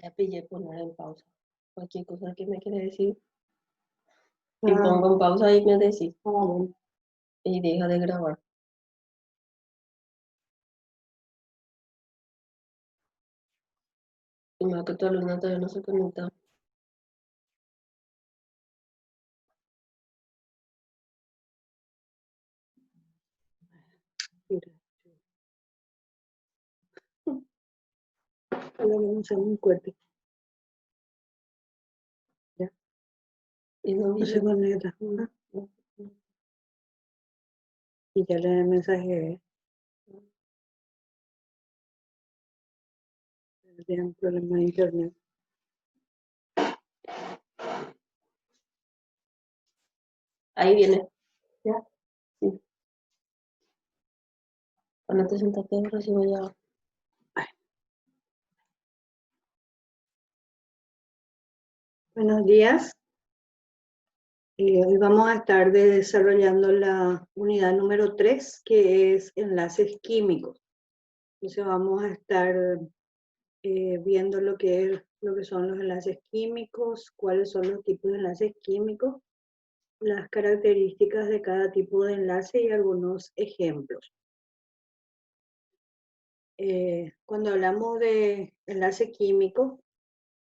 Vaya, pillé poner en pausa. Cualquier cosa que me quiere decir. Y pongo en pausa y me decís. Y deja de grabar. Y más que tu alumna todavía no se conecta. Hablamos en un cuerpo. ¿Ya? Y no No se conecta. Y ya le mensaje. Tienen problemas de internet. Ahí viene. ¿Ya? Sí. Cuando te sentaste, recibo ya. Buenos días. Hoy vamos a estar desarrollando la unidad número 3, que es enlaces químicos. Entonces vamos a estar viendo lo que son los enlaces químicos, cuáles son los tipos de enlaces químicos, las características de cada tipo de enlace y algunos ejemplos. Cuando hablamos de enlace químico,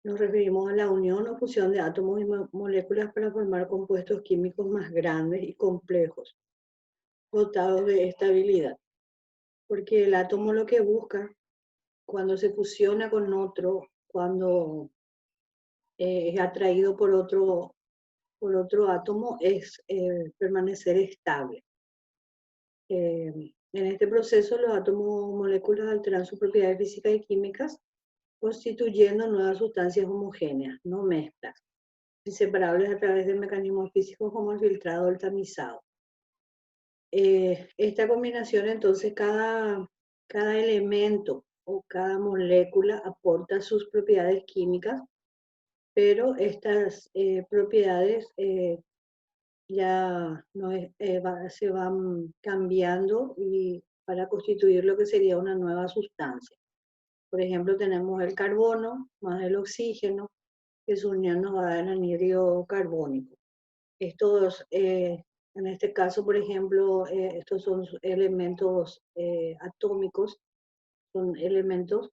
nos referimos a la unión o fusión de átomos y moléculas para formar compuestos químicos más grandes y complejos, dotados de estabilidad. Porque el átomo lo que busca, cuando se fusiona con otro, cuando es atraído por otro átomo, es permanecer estable. En este proceso, los átomos o moléculas alteran sus propiedades físicas y químicas, constituyendo nuevas sustancias homogéneas, no mezclas, inseparables a través de mecanismos físicos como el filtrado o el tamizado. Esta combinación, entonces, cada elemento o cada molécula aporta sus propiedades químicas, pero estas propiedades ya no se van cambiando y para constituir lo que sería una nueva sustancia. Por ejemplo, tenemos el carbono más el oxígeno, que su unión nos va a dar el anhidro carbónico. Estos, en este caso, por ejemplo, estos son elementos atómicos, son elementos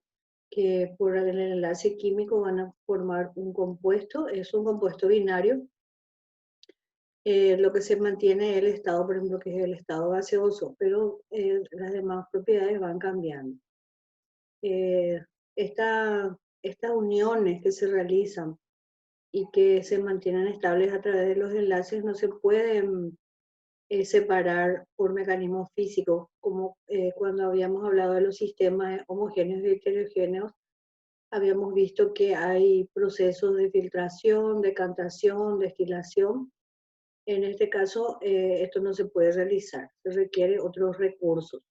que por el enlace químico van a formar un compuesto, es un compuesto binario. Lo que se mantiene es el estado, por ejemplo, que es el estado gaseoso, pero las demás propiedades van cambiando. Estas uniones que se realizan y que se mantienen estables a través de los enlaces no se pueden separar por mecanismos físicos, como cuando habíamos hablado de los sistemas homogéneos y heterogéneos, habíamos visto que hay procesos de filtración, decantación, destilación. En este caso, esto no se puede realizar, se requiere otros recursos.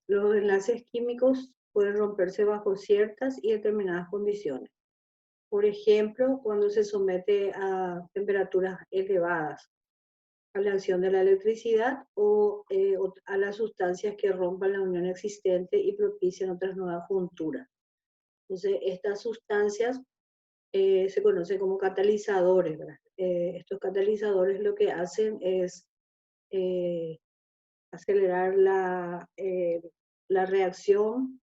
Los enlaces químicos pueden romperse bajo ciertas y determinadas condiciones. Por ejemplo, cuando se somete a temperaturas elevadas, a la acción de la electricidad o a las sustancias que rompan la unión existente y propician otras nuevas junturas. Entonces, estas sustancias se conocen como catalizadores, ¿verdad? Estos catalizadores lo que hacen es acelerar la reacción,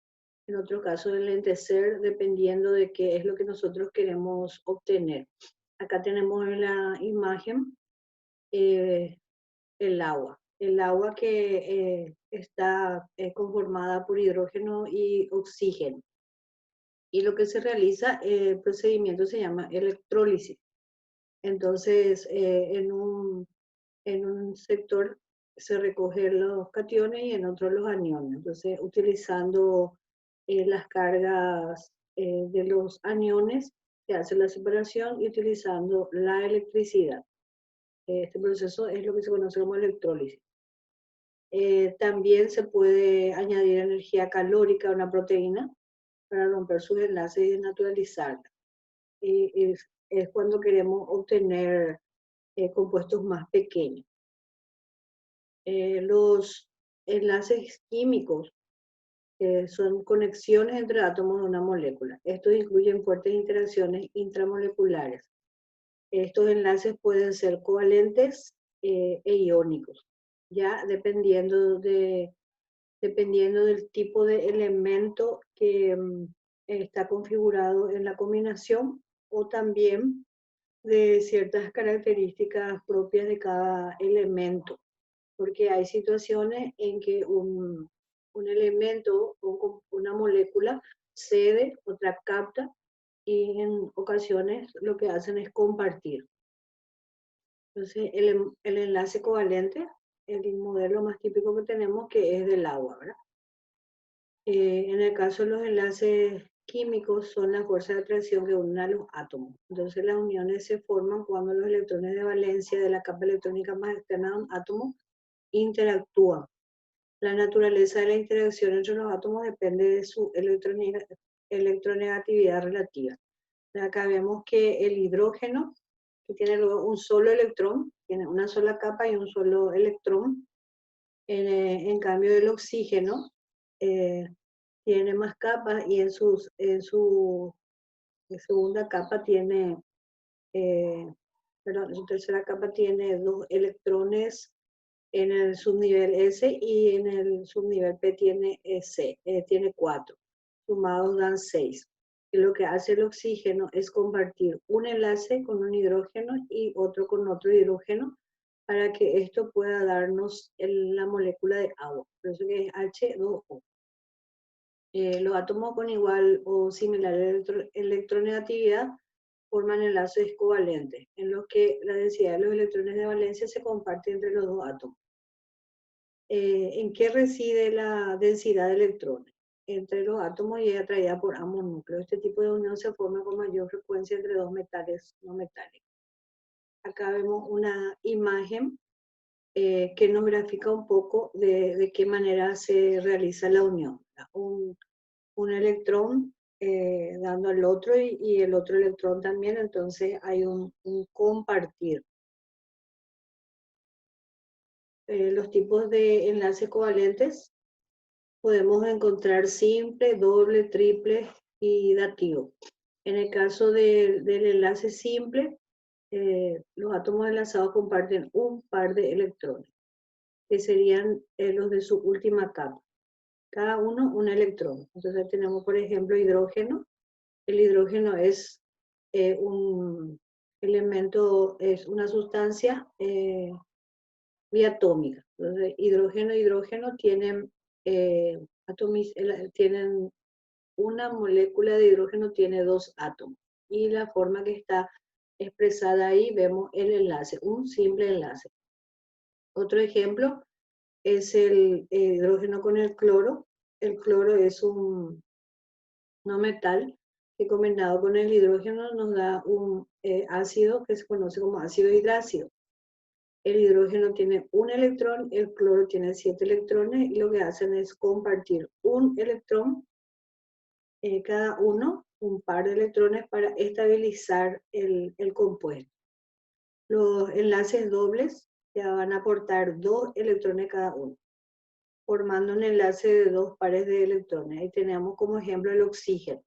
en otro caso enlentecer, dependiendo de qué es lo que nosotros queremos obtener. Acá tenemos en la imagen el agua. El agua que está conformada por hidrógeno y oxígeno. Y lo que se realiza, el procedimiento se llama electrólisis. Entonces, en un sector se recogen los cationes y en otro los aniones. Entonces, utilizando las cargas de los aniones, se hace la separación y utilizando la electricidad. Este proceso es lo que se conoce como electrólisis. También se puede añadir energía calórica a una proteína para romper sus enlaces y desnaturalizarla. Es cuando queremos obtener compuestos más pequeños. Los enlaces químicos son conexiones entre átomos de una molécula. Estos incluyen fuertes interacciones intramoleculares. Estos enlaces pueden ser covalentes e iónicos, ya dependiendo del tipo de elemento que está configurado en la combinación, o también de ciertas características propias de cada elemento, porque hay situaciones en que un elemento o una molécula cede, otra capta, y en ocasiones lo que hacen es compartir. Entonces, el enlace covalente, el modelo más típico que tenemos, que es del agua, ¿verdad? En el caso de los enlaces químicos, son la fuerza de atracción que unen a los átomos. Entonces, las uniones se forman cuando los electrones de valencia de la capa electrónica más externa de un átomo interactúan. La naturaleza de la interacción entre los átomos depende de su electronegatividad relativa. Acá vemos que el hidrógeno, que tiene un solo electrón, tiene una sola capa y un solo electrón. En cambio, el oxígeno tiene más capas y en su segunda capa tiene, perdón, en su tercera capa tiene 2 electrones en el subnivel S, y en el subnivel P tiene, tiene 4. Sumados dan 6. Y lo que hace el oxígeno es compartir un enlace con un hidrógeno y otro con otro hidrógeno, para que esto pueda darnos la molécula de agua. Por eso que es H2O. Los átomos con igual o similar electronegatividad forman enlaces covalentes, en los que la densidad de los electrones de valencia se comparte entre los dos átomos. ¿En qué reside la densidad de electrones entre los átomos y es atraída por ambos núcleos? Este tipo de unión se forma con mayor frecuencia entre dos metales no metálicos. Acá vemos una imagen que nos grafica un poco de qué manera se realiza la unión. Un electrón dando al otro y el otro electrón también, entonces hay un compartir. Los tipos de enlaces covalentes podemos encontrar simple, doble, triple y dativo. En el caso del enlace simple, los átomos enlazados comparten un par de electrones, que serían los de su última capa. Cada uno un electrón. Entonces tenemos, por ejemplo, hidrógeno. El hidrógeno es un elemento, es una sustancia diatómica. Entonces, hidrógeno y hidrógeno tienen, tienen una molécula de hidrógeno, tiene 2 átomos. Y la forma que está expresada ahí, vemos el enlace, un simple enlace. Otro ejemplo es el hidrógeno con el cloro. El cloro es un no metal que combinado con el hidrógeno nos da un ácido que se conoce como ácido hidrácido. El hidrógeno tiene un electrón, el cloro tiene 7 electrones, y lo que hacen es compartir un electrón, cada uno, un par de electrones, para estabilizar el compuesto. Los enlaces dobles ya van a aportar 2 electrones cada uno, formando un enlace de 2 pares de electrones. Ahí tenemos como ejemplo el oxígeno.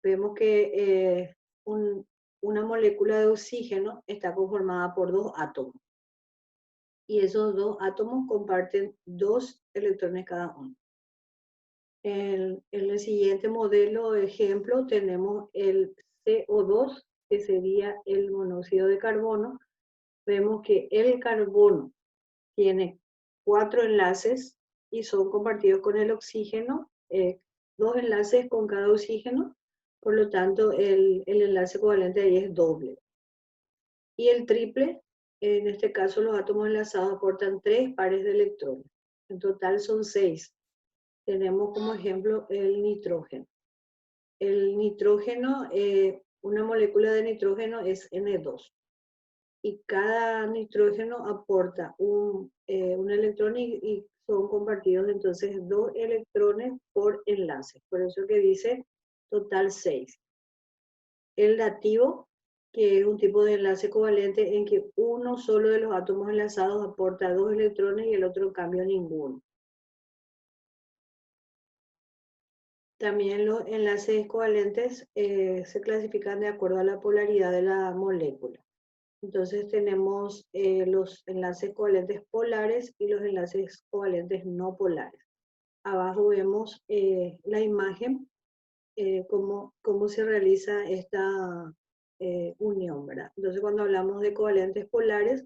Vemos que una molécula de oxígeno está conformada por 2 átomos. Y esos 2 átomos comparten 2 electrones cada uno. En el siguiente modelo, ejemplo, tenemos el CO2, que sería el monóxido de carbono. Vemos que el carbono tiene 4 enlaces y son compartidos con el oxígeno, 2 enlaces con cada oxígeno, por lo tanto el enlace covalente ahí es doble. Y el triple, en este caso los átomos enlazados aportan 3 pares de electrones. En total son 6. Tenemos como ejemplo el nitrógeno. El nitrógeno, una molécula de nitrógeno es N2. Y cada nitrógeno aporta un electrón y son compartidos entonces 2 electrones por enlace. Por eso que dice total 6. El dativo, que es un tipo de enlace covalente en que uno solo de los átomos enlazados aporta 2 electrones y el otro en cambio ninguno. También los enlaces covalentes se clasifican de acuerdo a la polaridad de la molécula. Entonces tenemos los enlaces covalentes polares y los enlaces covalentes no polares. Abajo vemos la imagen, cómo se realiza esta unión, ¿verdad? Entonces cuando hablamos de covalentes polares,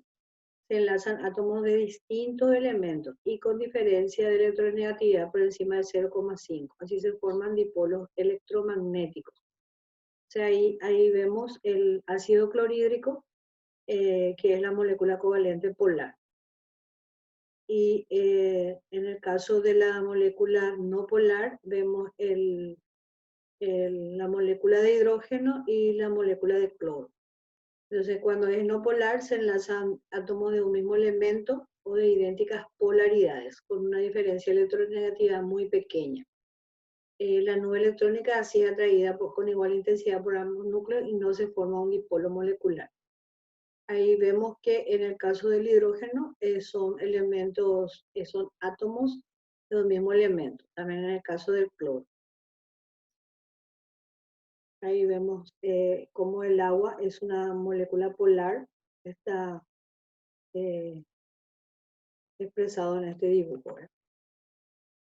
se enlazan átomos de distintos elementos y con diferencia de electronegatividad por encima de 0,5. Así se forman dipolos electromagnéticos. O sea, ahí vemos el ácido clorhídrico, que es la molécula covalente polar. Y en el caso de la molécula no polar, vemos la molécula de hidrógeno y la molécula de cloro. Entonces, cuando es no polar, se enlazan átomos de un mismo elemento o de idénticas polaridades, con una diferencia de electronegatividad muy pequeña. La nube electrónica así es atraída con igual intensidad por ambos núcleos y no se forma un dipolo molecular. Ahí vemos que en el caso del hidrógeno son elementos, son átomos de un mismo elemento. También en el caso del cloro. Ahí vemos cómo el agua es una molécula polar. Está expresado en este dibujo.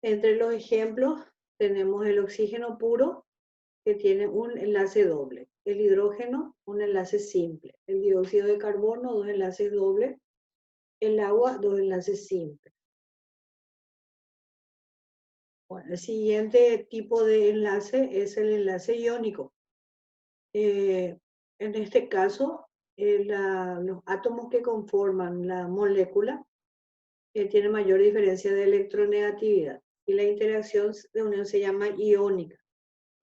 Entre los ejemplos tenemos el oxígeno puro, que tiene un enlace doble. El hidrógeno, un enlace simple. El dióxido de carbono, dos enlaces dobles. El agua, dos enlaces simples. Bueno, el siguiente tipo de enlace es el enlace iónico. En este caso, los átomos que conforman la molécula tienen mayor diferencia de electronegatividad y la interacción de unión se llama iónica.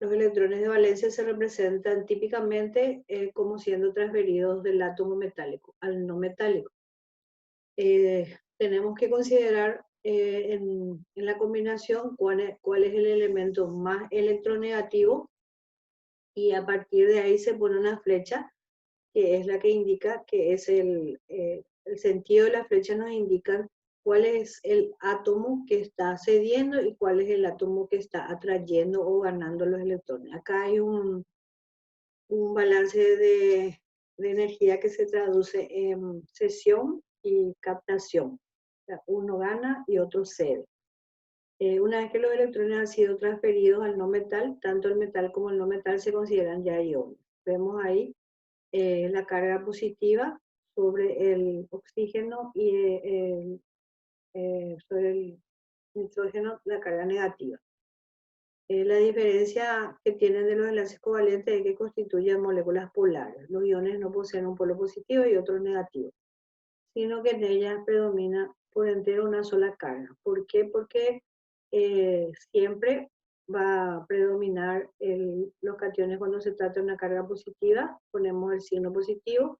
Los electrones de valencia se representan típicamente como siendo transferidos del átomo metálico al no metálico. Tenemos que considerar en la combinación cuál es el elemento más electronegativo y a partir de ahí se pone una flecha que es la que indica que es el sentido de la flecha nos indica cuál es el átomo que está cediendo y cuál es el átomo que está atrayendo o ganando los electrones. Acá hay un balance de energía que se traduce en cesión y captación. O sea, uno gana y otro cede. Una vez que los electrones han sido transferidos al no metal, tanto el metal como el no metal se consideran ya iones. Vemos ahí la carga positiva sobre el oxígeno y sobre el nitrógeno la carga negativa. La diferencia que tienen de los enlaces covalentes es que constituyen moléculas polares. Los iones no poseen un polo positivo y otro negativo, sino que en ellas predomina por entero una sola carga. ¿Por qué? Porque siempre va a predominar los cationes cuando se trata de una carga positiva, ponemos el signo positivo,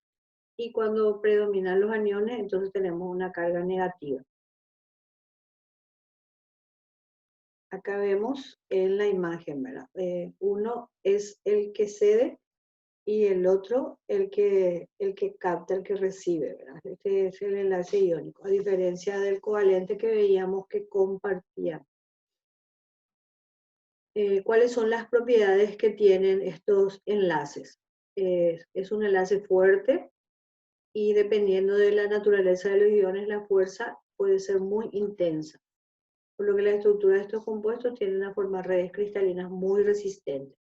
y cuando predominan los aniones, entonces tenemos una carga negativa. Acá vemos en la imagen, ¿verdad? Uno es el que cede y el otro el que capta, el que recibe, ¿verdad? Este es el enlace iónico, a diferencia del covalente que veíamos que compartían. ¿Cuáles son las propiedades que tienen estos enlaces? Es un enlace fuerte y dependiendo de la naturaleza de los iones, la fuerza puede ser muy intensa, por lo que la estructura de estos compuestos tienden a formar redes cristalinas muy resistentes.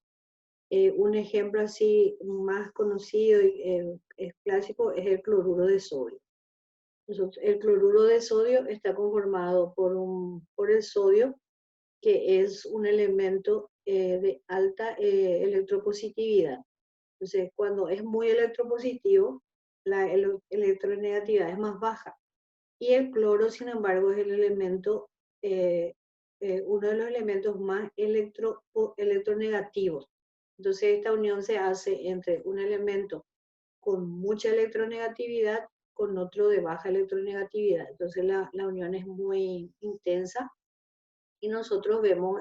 Un ejemplo así más conocido y clásico es el cloruro de sodio. El cloruro de sodio está conformado por el sodio, que es un elemento de alta electropositividad. Entonces, cuando es muy electropositivo, la electronegatividad es más baja. Y el cloro, sin embargo, es el elemento, uno de los elementos más electronegativos. Entonces, esta unión se hace entre un elemento con mucha electronegatividad con otro de baja electronegatividad. Entonces, la unión es muy intensa y nosotros vemos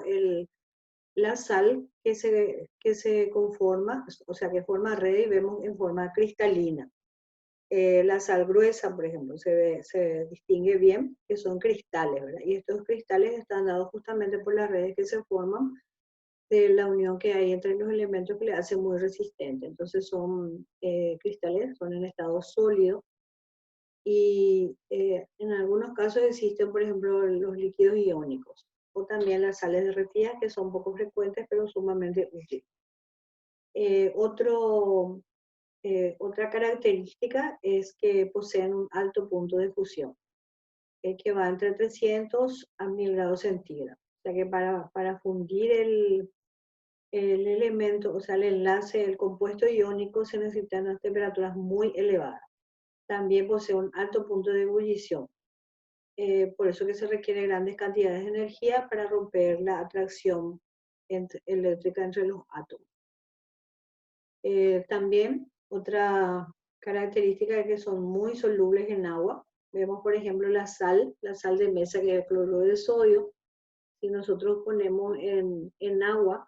la sal que se conforma, o sea, que forma red y vemos en forma cristalina. La sal gruesa, por ejemplo, se distingue bien que son cristales, ¿verdad? Y estos cristales están dados justamente por las redes que se forman de la unión que hay entre los elementos que le hace muy resistente. Entonces son cristales, son en estado sólido y en algunos casos existen, por ejemplo, los líquidos iónicos o también las sales derretidas que son poco frecuentes pero sumamente útiles. Otra característica es que poseen un alto punto de fusión, que va entre 300 a 1000 grados centígrados. O sea que para fundir el elemento, o sea, el enlace, el compuesto iónico, se necesitan unas temperaturas muy elevadas. También posee un alto punto de ebullición. Por eso que se requiere grandes cantidades de energía para romper la atracción eléctrica entre los átomos. También otra característica es que son muy solubles en agua. Vemos, por ejemplo, la sal de mesa, que es el cloruro de sodio. Si nosotros ponemos en agua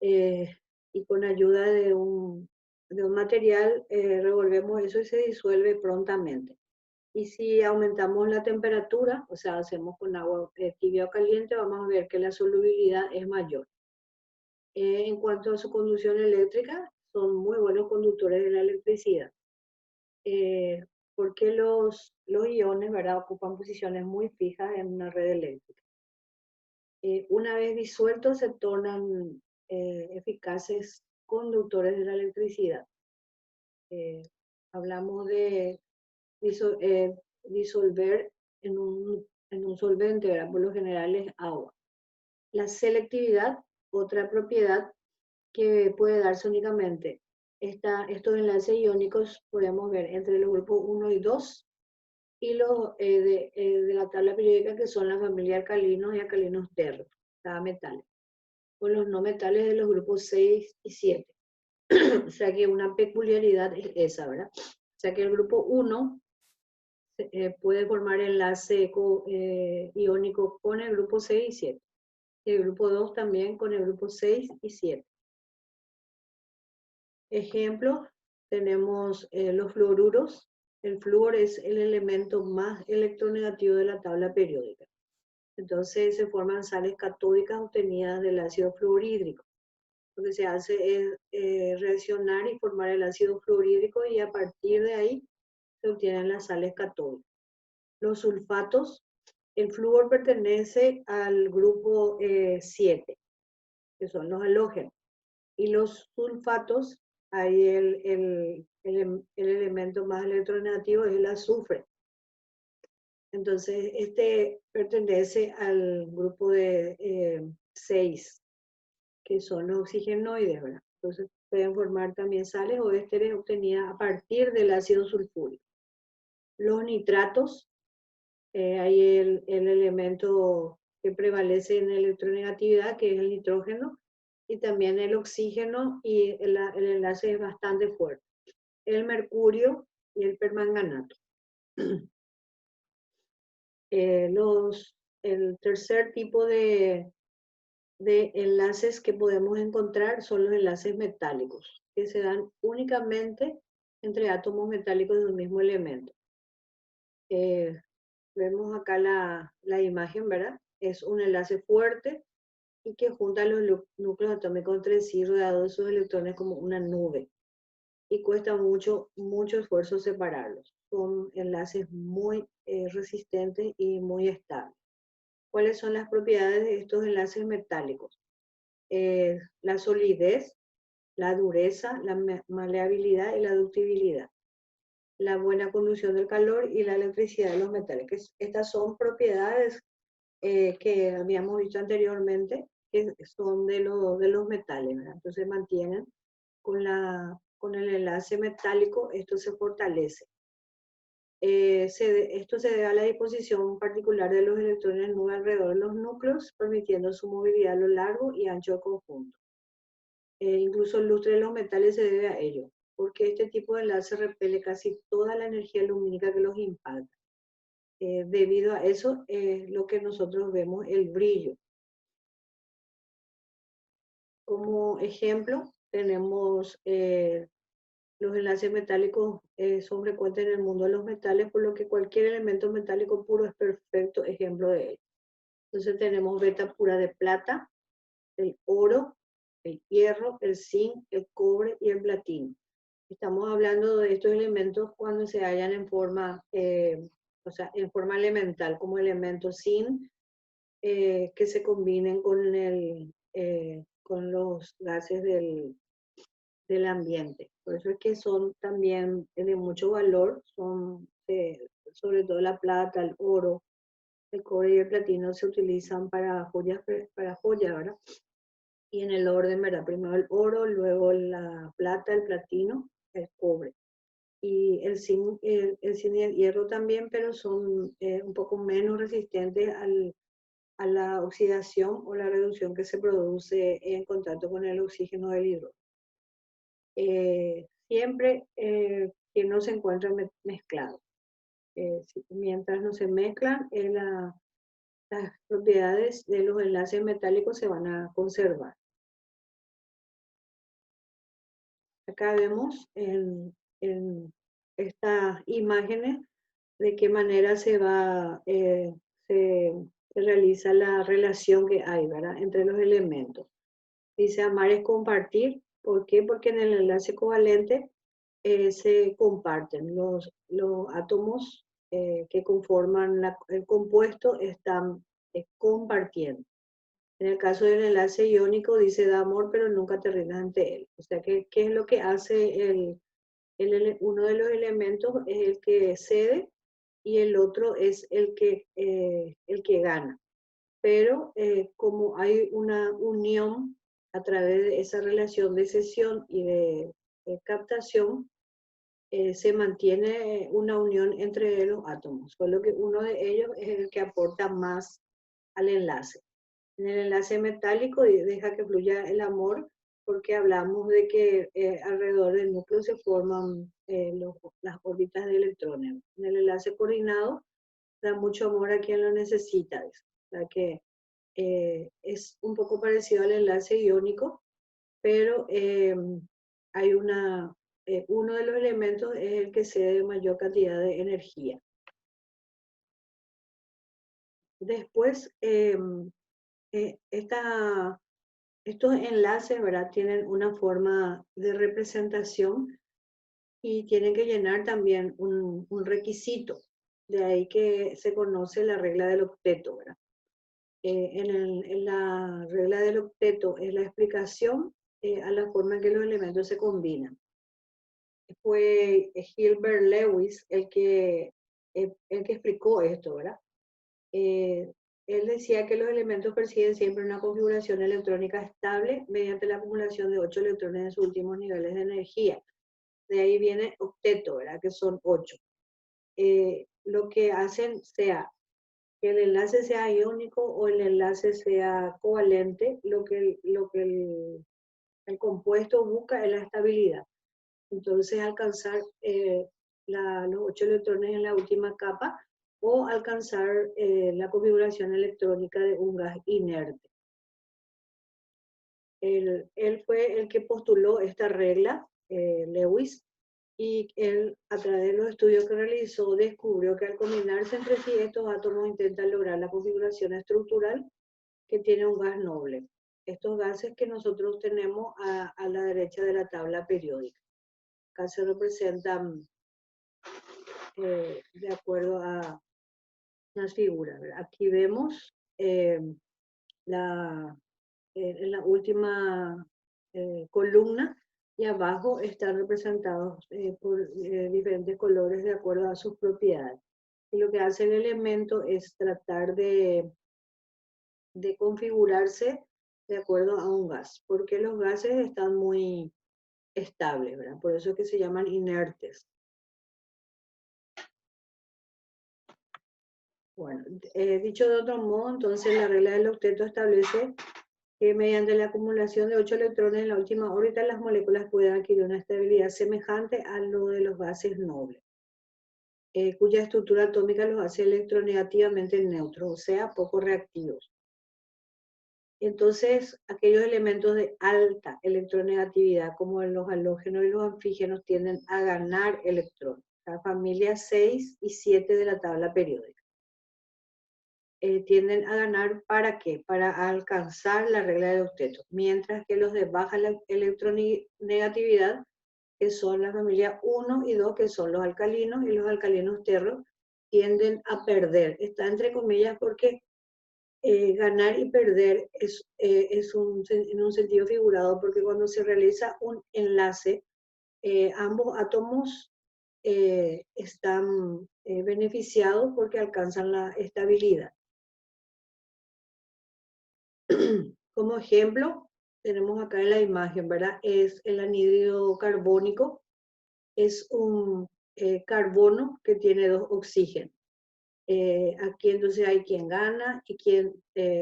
y con ayuda de un material revolvemos eso y se disuelve prontamente. Y si aumentamos la temperatura, o sea, hacemos con agua tibia o caliente, vamos a ver que la solubilidad es mayor. En cuanto a su conducción eléctrica, son muy buenos conductores de la electricidad, porque los iones, ¿verdad?, ocupan posiciones muy fijas en una red eléctrica. Una vez disueltos, se tornan eficaces conductores de la electricidad. Hablamos de disolver en un solvente, ¿verdad? Por lo general es agua. La selectividad, otra propiedad que puede darse únicamente. Estos enlaces iónicos podemos ver entre los grupos 1 y 2 y los de la tabla periódica, que son la familia alcalinos y alcalinos terros, cada metal, con los no metales de los grupos 6 y 7. O sea que una peculiaridad es esa, ¿verdad? O sea que el grupo 1 puede formar enlace iónico con el grupo 6 y 7. Y el grupo 2 también con el grupo 6 y 7. Ejemplo, tenemos los fluoruros. El flúor es el elemento más electronegativo de la tabla periódica. Entonces se forman sales catódicas obtenidas del ácido fluorhídrico. Lo que se hace es reaccionar y formar el ácido fluorhídrico, y a partir de ahí se obtienen las sales catódicas. Los sulfatos, el flúor pertenece al grupo 7, que son los halógenos. Y los sulfatos, ahí el elemento más electronegativo es el azufre. Entonces, este pertenece al grupo de 6, que son los oxigenoides, ¿verdad? Entonces, pueden formar también sales o ésteres obtenidas a partir del ácido sulfúrico. Los nitratos, hay el elemento que prevalece en electronegatividad, que es el nitrógeno, y también el oxígeno, y el enlace es bastante fuerte. El mercurio y el permanganato. El tercer tipo de enlaces que podemos encontrar son los enlaces metálicos, que se dan únicamente entre átomos metálicos de un mismo elemento. Vemos acá la imagen, ¿verdad? Es un enlace fuerte y que junta los núcleos atómicos entre sí, rodeados de sus electrones como una nube. Y cuesta mucho esfuerzo separarlos. Son enlaces muy resistentes y muy estables. ¿Cuáles son las propiedades de estos enlaces metálicos? La solidez, la dureza, la maleabilidad y la ductibilidad. La buena conducción del calor y la electricidad de los metales. Estas son propiedades que habíamos visto anteriormente, que son de los metales, ¿verdad? Entonces mantienen con el enlace metálico, esto se fortalece. Esto se debe a la disposición particular de los electrones en nube alrededor de los núcleos, permitiendo su movilidad a lo largo y ancho del conjunto. Incluso el lustre de los metales se debe a ello, porque este tipo de enlace repele casi toda la energía lumínica que los impacta. Debido a eso, lo que nosotros vemos, el brillo. Como ejemplo, tenemos los enlaces metálicos, son frecuentes en el mundo de los metales, por lo que cualquier elemento metálico puro es perfecto ejemplo de ello. Entonces tenemos beta pura de plata, el oro, el hierro, el zinc, el cobre y el platino. Estamos hablando de estos elementos cuando se hallan en forma, o sea, en forma elemental, como elementos sin que se combinen con los gases del ambiente. Por eso es que son también de mucho valor, son sobre todo la plata, el oro, el cobre y el platino se utilizan para joyas, ¿verdad? Y en el orden, ¿verdad? Primero el oro, luego la plata, el platino, el cobre. Y el zinc, zinc y el hierro también, pero son un poco menos resistentes a la oxidación o la reducción que se produce en contacto con el oxígeno del hidrógeno. Siempre que no se encuentran mezclados. Mientras no se mezclan, las propiedades de los enlaces metálicos se van a conservar. Acá vemos en estas imágenes de qué manera se realiza la relación que hay, ¿verdad?, entre los elementos. Dice amar es compartir. ¿Por qué? Porque en el enlace covalente se comparten. Los átomos que conforman el compuesto están compartiendo. En el caso del enlace iónico dice da amor, pero nunca te rindas ante él. O sea, ¿qué es lo que hace uno de los elementos? Es el que cede y el otro es el que gana. Pero como hay una unión a través de esa relación de cesión y de captación, se mantiene una unión entre los átomos, solo que uno de ellos es el que aporta más al enlace. En el enlace metálico deja que fluya el amor, porque hablamos de que alrededor del núcleo se forman las órbitas de electrones. En el enlace coordinado da mucho amor a quien lo necesita. O sea que es un poco parecido al enlace iónico, pero hay uno de los elementos es el que cede mayor cantidad de energía. Después, estos enlaces, ¿verdad?, tienen una forma de representación y tienen que llenar también un requisito. De ahí que se conoce la regla del octeto, ¿verdad? En la regla del octeto es la explicación a la forma en que los elementos se combinan. Fue Hilbert Lewis el que explicó esto, ¿verdad? Él decía que los elementos persiguen siempre una configuración electrónica estable mediante la acumulación de 8 electrones en sus últimos niveles de energía. De ahí viene octeto, ¿verdad?, que son 8. Lo que hacen sea que el enlace sea iónico o el enlace sea covalente, lo que el compuesto busca es la estabilidad. Entonces alcanzar los 8 electrones en la última capa o alcanzar la configuración electrónica de un gas inerte. Él fue el que postuló esta regla, Lewis, y él, a través de los estudios que realizó, descubrió que al combinarse entre sí, estos átomos intentan lograr la configuración estructural que tiene un gas noble. Estos gases que nosotros tenemos a la derecha de la tabla periódica. Acá se representan de acuerdo a las figuras, ¿verdad? Aquí vemos en la última columna y abajo están representados por diferentes colores de acuerdo a sus propiedades. Y lo que hace el elemento es tratar de configurarse de acuerdo a un gas, porque los gases están muy estables, ¿verdad? Por eso es que se llaman inertes. Bueno, dicho de otro modo, entonces la regla del octeto establece que mediante la acumulación de 8 electrones en la última órbita, las moléculas pueden adquirir una estabilidad semejante a lo de los gases nobles, cuya estructura atómica los hace electronegativamente neutros, o sea, poco reactivos. Entonces, aquellos elementos de alta electronegatividad, como los halógenos y los anfígenos, tienden a ganar electrones. La familia 6 y 7 de la tabla periódica. tienden a ganar, ¿para qué? Para alcanzar la regla del octeto, mientras que los de baja electronegatividad, que son la familia 1 y 2, que son los alcalinos y los alcalinos terros, tienden a perder. Está entre comillas porque ganar y perder es en un sentido figurado, porque cuando se realiza un enlace, ambos átomos están beneficiados porque alcanzan la estabilidad. Como ejemplo, tenemos acá en la imagen, ¿verdad? Es el anhídrido carbónico, es un carbono que tiene 2 oxígenos. Aquí entonces hay quien gana y quien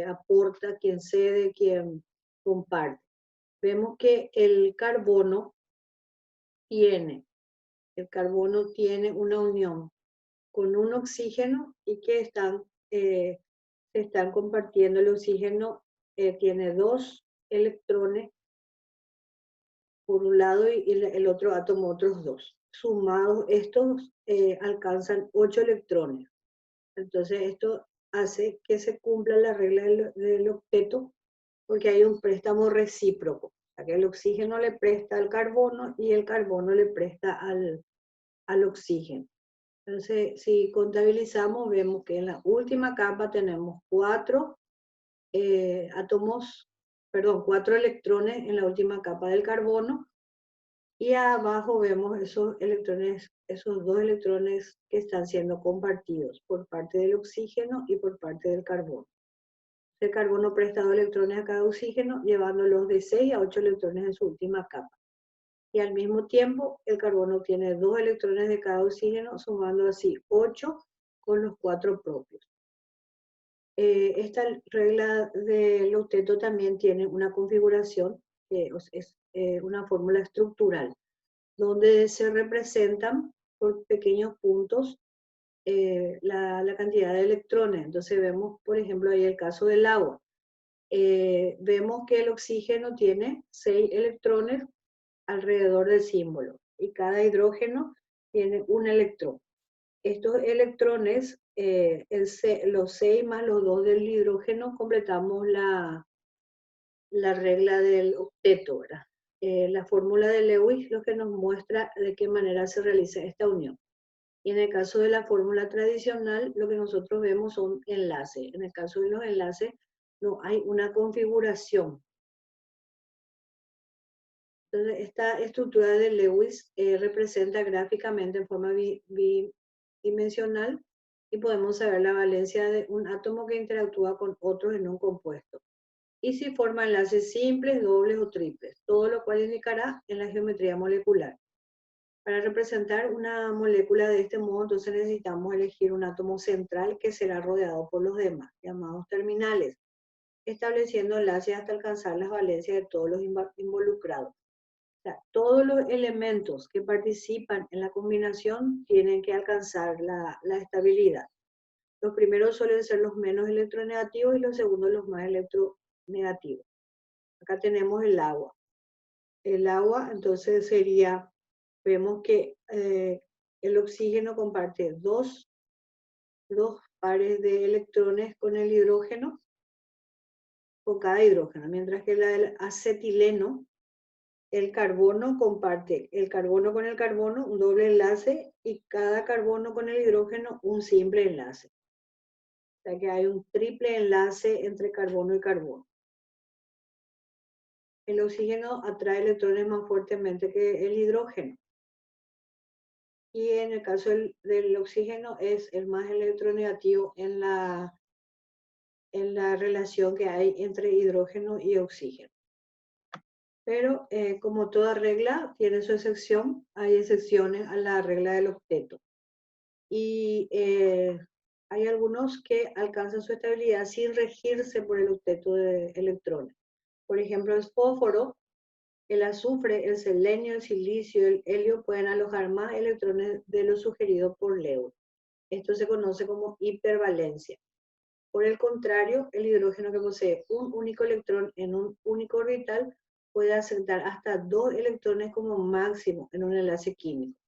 aporta, quien cede, quien comparte. Vemos que el carbono tiene una unión con un oxígeno y que se están compartiendo. El oxígeno tiene 2 electrones por un lado y el otro átomo otros 2. Sumados, estos alcanzan 8 electrones. Entonces esto hace que se cumpla la regla del octeto porque hay un préstamo recíproco. O sea, que el oxígeno le presta al carbono y el carbono le presta al oxígeno. Entonces, si contabilizamos, vemos que en la última capa tenemos 4 electrones en la última capa del carbono, y abajo vemos esos electrones, esos 2 electrones que están siendo compartidos por parte del oxígeno y por parte del carbono. El carbono presta 2 electrones a cada oxígeno, llevándolos de 6 a 8 electrones en su última capa. Y al mismo tiempo, el carbono tiene 2 electrones de cada oxígeno, sumando así 8 con los 4 propios. Esta regla del octeto también tiene una configuración, que es una fórmula estructural, donde se representan por pequeños puntos la cantidad de electrones. Entonces vemos, por ejemplo, ahí el caso del agua. Vemos que el oxígeno tiene 6 electrones alrededor del símbolo y cada hidrógeno tiene un electrón. Estos electrones, los 6 más los 2 del hidrógeno, completamos la regla del octeto, ¿verdad? La fórmula de Lewis lo que nos muestra de qué manera se realiza esta unión. Y en el caso de la fórmula tradicional, lo que nosotros vemos son enlaces. En el caso de los enlaces, no hay una configuración. Entonces, esta estructura de Lewis representa gráficamente en forma bidimensional y podemos saber la valencia de un átomo que interactúa con otros en un compuesto. Y si forma enlaces simples, dobles o triples, todo lo cual indicará en la geometría molecular. Para representar una molécula de este modo, entonces necesitamos elegir un átomo central que será rodeado por los demás, llamados terminales, estableciendo enlaces hasta alcanzar las valencias de todos los involucrados. O sea, todos los elementos que participan en la combinación tienen que alcanzar la estabilidad. Los primeros suelen ser los menos electronegativos y los segundos los más electronegativos. Acá tenemos el agua. El agua, entonces vemos que el oxígeno comparte dos pares de electrones con el hidrógeno, con cada hidrógeno, mientras que el acetileno, el carbono comparte el carbono con el carbono, un doble enlace, y cada carbono con el hidrógeno, un simple enlace. O sea que hay un triple enlace entre carbono y carbono. El oxígeno atrae electrones más fuertemente que el hidrógeno. Y en el caso del oxígeno es el más electronegativo en la relación que hay entre hidrógeno y oxígeno. Pero como toda regla tiene su excepción, hay excepciones a la regla del octeto. Y hay algunos que alcanzan su estabilidad sin regirse por el octeto de electrones. Por ejemplo, el fósforo, el azufre, el selenio, el silicio, el helio pueden alojar más electrones de lo sugerido por Lewis. Esto se conoce como hipervalencia. Por el contrario, el hidrógeno, que posee un único electrón en un único orbital, puede aceptar hasta 2 electrones como máximo en un enlace químico.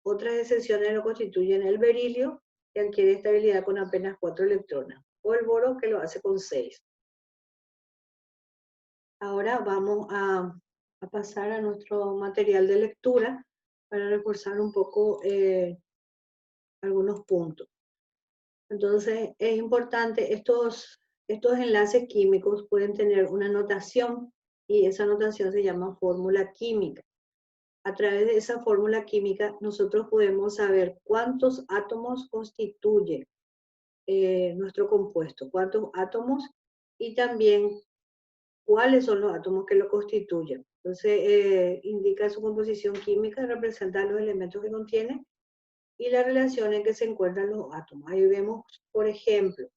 Otras excepciones lo constituyen el berilio, que adquiere estabilidad con apenas 4 electrones. o el boro que lo hace con 6. Ahora vamos a pasar a nuestro material de lectura para reforzar un poco algunos puntos. Entonces, es importante, estos enlaces químicos pueden tener una notación y esa notación se llama fórmula química. A través de esa fórmula química, nosotros podemos saber cuántos átomos constituye nuestro compuesto, cuántos átomos y también cuáles son los átomos que lo constituyen. Entonces, indica su composición química, representa los elementos que contiene y la relación en que se encuentran los átomos. Ahí vemos, por ejemplo,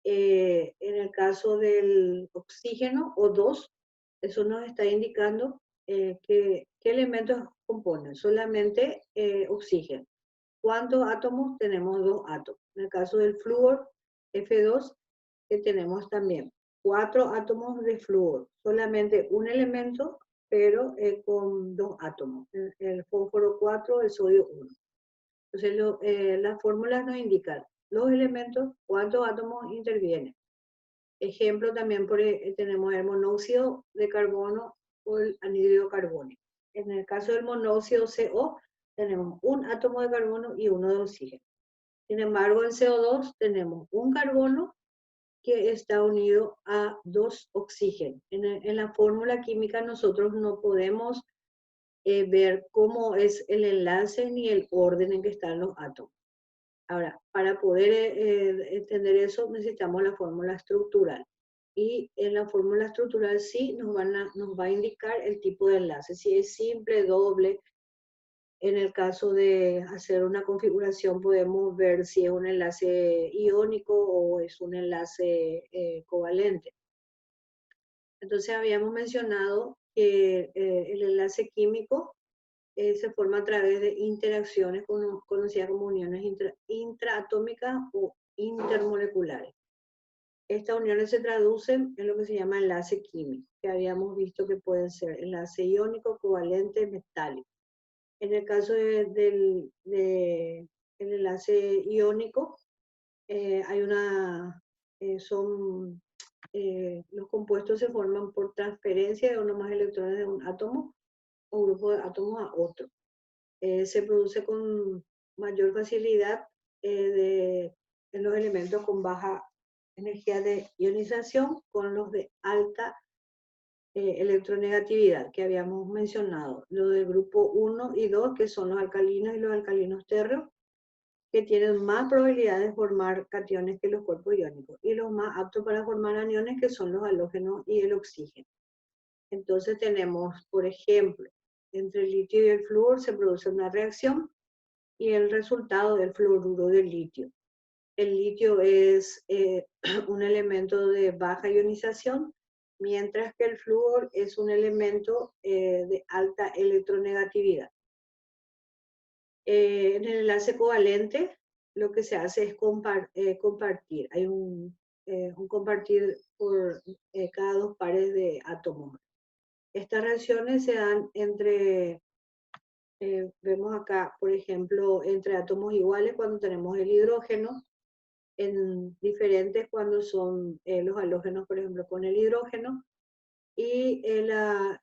en el caso del oxígeno O2, eso nos está indicando qué elementos componen, solamente oxígeno. ¿Cuántos átomos? Tenemos 2 átomos. En el caso del flúor, F2, que tenemos también 4 átomos de flúor, solamente un elemento, pero con 2 átomos, el fósforo 4, el sodio 1. Entonces, las fórmulas nos indican los elementos, cuántos átomos intervienen. Ejemplo también tenemos el monóxido de carbono o el anhídrido carbónico. En el caso del monóxido CO, tenemos un átomo de carbono y uno de oxígeno. Sin embargo, en CO2 tenemos un carbono que está unido a 2 oxígenos. En la fórmula química nosotros no podemos ver cómo es el enlace ni el orden en que están los átomos. Ahora, para poder entender eso necesitamos la fórmula estructural. Y en la fórmula estructural sí nos va a indicar el tipo de enlace, si es simple, doble. En el caso de hacer una configuración podemos ver si es un enlace iónico o es un enlace covalente. Entonces habíamos mencionado que el enlace químico se forma a través de interacciones conocidas como uniones intraatómicas o intermoleculares. Estas uniones se traducen en lo que se llama enlace químico, que habíamos visto que pueden ser enlace iónico, covalente, metálico. En el caso del enlace iónico, los compuestos se forman por transferencia de uno o más electrones de un átomo o grupo de átomos a otro. Se produce con mayor facilidad en los elementos con baja energía de ionización con los de alta electronegatividad que habíamos mencionado, lo del grupo 1 y 2, que son los alcalinos y los alcalinos térreos, que tienen más probabilidad de formar cationes que los cuerpos iónicos, y los más aptos para formar aniones, que son los halógenos y el oxígeno. Entonces tenemos, por ejemplo, entre el litio y el flúor se produce una reacción y el resultado del fluoruro de litio. El litio es un elemento de baja ionización, mientras que el flúor es un elemento de alta electronegatividad. En el enlace covalente, lo que se hace es compartir. Hay un compartir por cada 2 pares de átomos. Estas reacciones se dan entre, vemos acá, por ejemplo, entre átomos iguales cuando tenemos el hidrógeno, en diferentes cuando son los halógenos, por ejemplo, con el hidrógeno, y la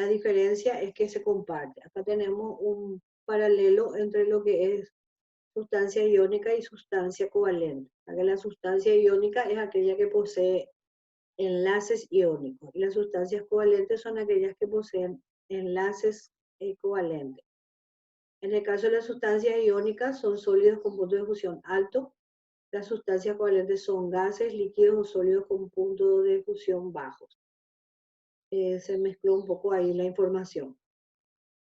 diferencia es que se comparte. Acá tenemos un paralelo entre lo que es sustancia iónica y sustancia covalente. Acá la sustancia iónica es aquella que posee enlaces iónicos y las sustancias covalentes son aquellas que poseen enlaces covalentes. En el caso de las sustancias iónicas son sólidos con punto de fusión alto. Las sustancias covalentes son gases, líquidos o sólidos con punto de fusión bajos. Se mezcló un poco ahí la información.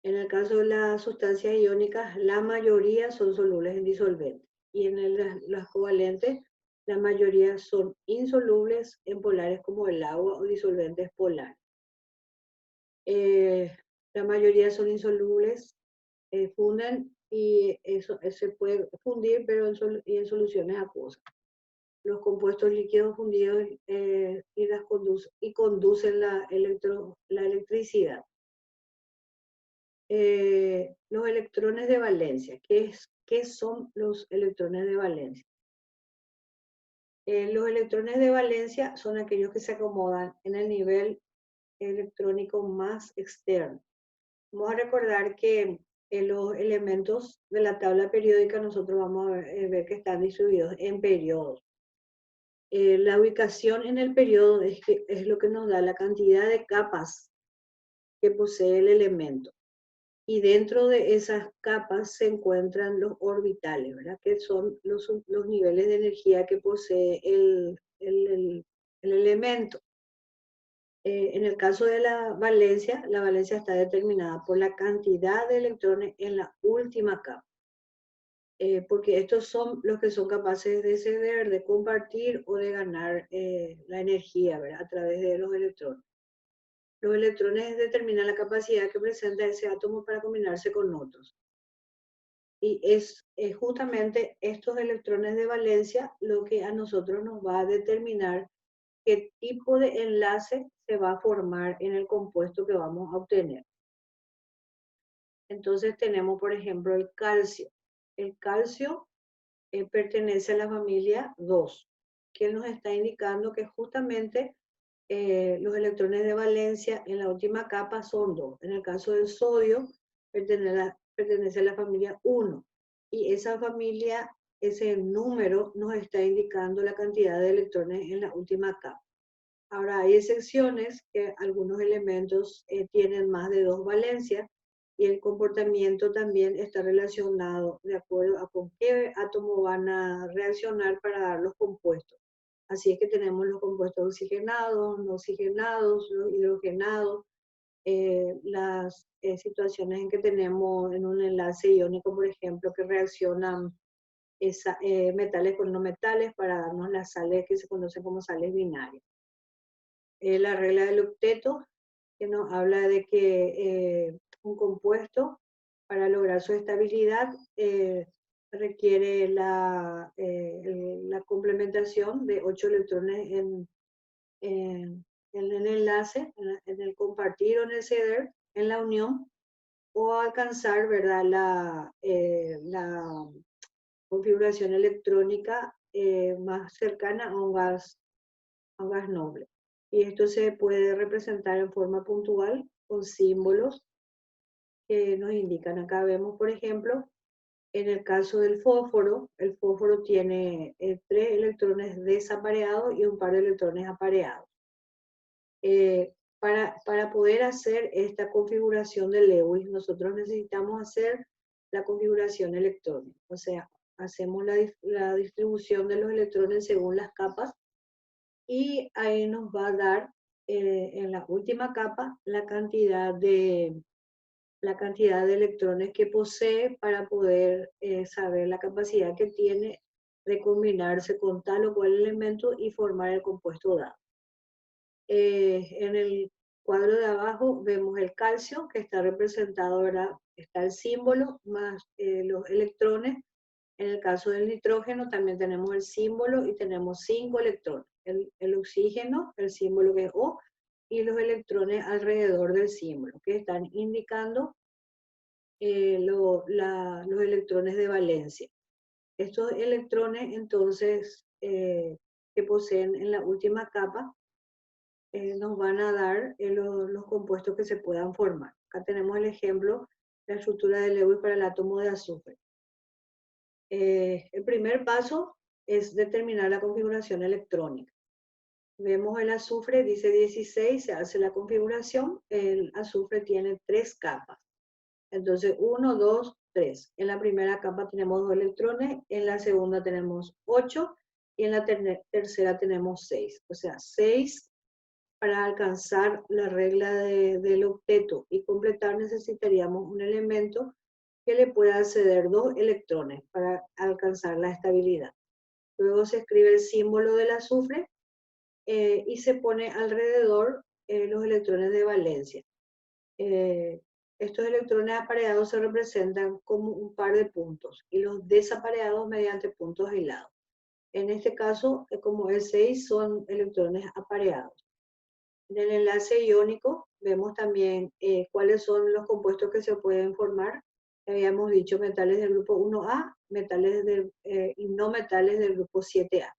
En el caso de las sustancias iónicas, la mayoría son solubles en disolventes. Y en las covalentes, la mayoría son insolubles en polares como el agua o disolventes polares. La mayoría son insolubles, funden y eso se puede fundir, pero en soluciones acuosas. Los compuestos líquidos fundidos conducen la electricidad. Los electrones de valencia. ¿Qué son los electrones de valencia? Los electrones de valencia son aquellos que se acomodan en el nivel electrónico más externo. Vamos a recordar que los elementos de la tabla periódica nosotros vamos a ver que están distribuidos en periodos. La ubicación en el periodo es lo que nos da la cantidad de capas que posee el elemento. Y dentro de esas capas se encuentran los orbitales, ¿verdad? Que son los niveles de energía que posee el elemento. En el caso de la valencia está determinada por la cantidad de electrones en la última capa. Porque estos son los que son capaces de ceder, de compartir o de ganar la energía, ¿verdad? A través de los electrones. Los electrones determinan la capacidad que presenta ese átomo para combinarse con otros. Y es justamente estos electrones de valencia lo que a nosotros nos va a determinar qué tipo de enlace se va a formar en el compuesto que vamos a obtener. Entonces tenemos, por ejemplo, el calcio. El calcio pertenece a la familia 2, que nos está indicando que justamente los electrones de valencia en la última capa son 2. En el caso del sodio, pertenece a la familia 1. Y esa familia, ese número, nos está indicando la cantidad de electrones en la última capa. Ahora, hay excepciones que algunos elementos tienen más de 2 valencias y el comportamiento también está relacionado de acuerdo a con qué átomo van a reaccionar para dar los compuestos. Así es que tenemos los compuestos oxigenados, no oxigenados, los hidrogenados, las situaciones en que tenemos en un enlace iónico, por ejemplo, que reaccionan metales con no metales para darnos las sales que se conocen como sales binarias. La regla del octeto, que nos habla de que un compuesto, para lograr su estabilidad, requiere la complementación de 8 electrones en el enlace, en el compartir o en el ceder, en la unión, o alcanzar, ¿verdad?, la configuración electrónica más cercana a un gas noble. Y esto se puede representar en forma puntual con símbolos que nos indican. Acá vemos, por ejemplo, en el caso del fósforo, el fósforo tiene 3 electrones desapareados y un par de electrones apareados. Para poder hacer esta configuración de Lewis, nosotros necesitamos hacer la configuración electrónica. O sea, hacemos la distribución de los electrones según las capas y ahí nos va a dar en la última capa la cantidad de electrones que posee para poder saber la capacidad que tiene de combinarse con tal o cual elemento y formar el compuesto dado. En el cuadro de abajo vemos el calcio que está representado, ¿verdad? Está el símbolo más los electrones. En el caso del nitrógeno también tenemos el símbolo y tenemos 5 electrones. El oxígeno, el símbolo que es O, y los electrones alrededor del símbolo, que están indicando los electrones de valencia. Estos electrones, entonces, que poseen en la última capa, nos van a dar los compuestos que se puedan formar. Acá tenemos el ejemplo, la estructura de Lewis para el átomo de azufre. El primer paso es determinar la configuración electrónica. Vemos el azufre, dice 16, se hace la configuración. El azufre tiene 3 capas. Entonces, 1, 2, 3. En la primera capa tenemos 2 electrones, en la segunda tenemos 8 y en la tercera tenemos 6. O sea, 6 para alcanzar la regla del octeto y completar necesitaríamos un elemento que le pueda ceder 2 electrones para alcanzar la estabilidad. Luego se escribe el símbolo del azufre y se pone alrededor los electrones de valencia. Estos electrones apareados se representan como un par de puntos y los desapareados mediante puntos aislados. En este caso, como el 6, son electrones apareados. En el enlace iónico vemos también cuáles son los compuestos que se pueden formar. Habíamos dicho metales del grupo 1A, metales y no metales del grupo 7A.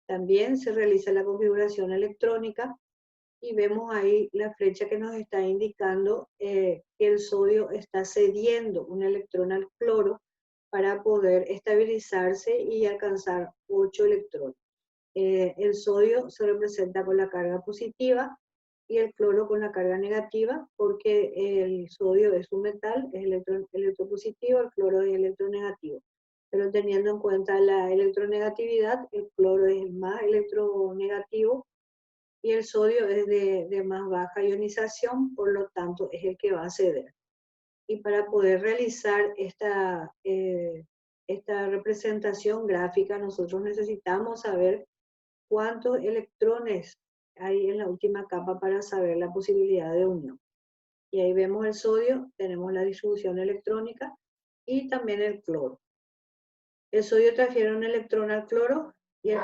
También se realiza la configuración electrónica y vemos ahí la flecha que nos está indicando que el sodio está cediendo un electrón al cloro para poder estabilizarse y alcanzar 8 electrones. El sodio se representa con la carga positiva y el cloro con la carga negativa, porque el sodio es un metal, es electropositivo, el cloro es electronegativo. Pero teniendo en cuenta la electronegatividad, el cloro es el más electronegativo y el sodio es de más baja ionización, por lo tanto es el que va a ceder. Y para poder realizar esta representación gráfica, nosotros necesitamos saber cuántos electrones hay en la última capa para saber la posibilidad de unión. Y ahí vemos el sodio, tenemos la distribución electrónica y también el cloro. El sodio transfiere un electrón al cloro y el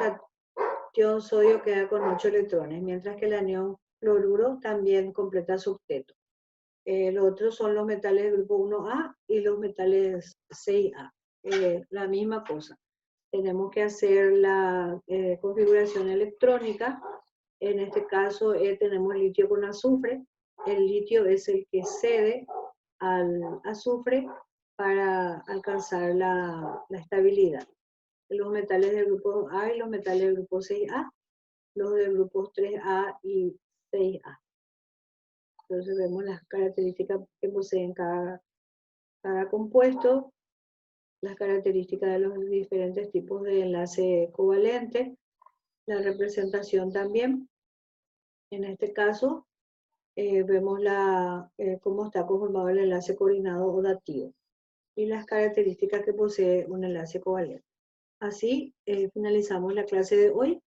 cation sodio queda con 8 electrones, mientras que el anión cloruro también completa su octeto. Los otros son los metales del grupo 1A y los metales 6A. La misma cosa. Tenemos que hacer la configuración electrónica. En este caso tenemos litio con azufre. El litio es el que cede al azufre para alcanzar la estabilidad. Los metales del grupo A y los metales del grupo 6A, los del grupo 3A y 6A. Entonces vemos las características que poseen cada compuesto, las características de los diferentes tipos de enlace covalente, la representación también. En este caso, vemos cómo está conformado el enlace coordinado o dativo y las características que posee un enlace covalente. Así finalizamos la clase de hoy.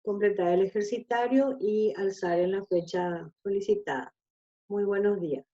Completar el ejercitario y alzar en la fecha solicitada. Muy buenos días.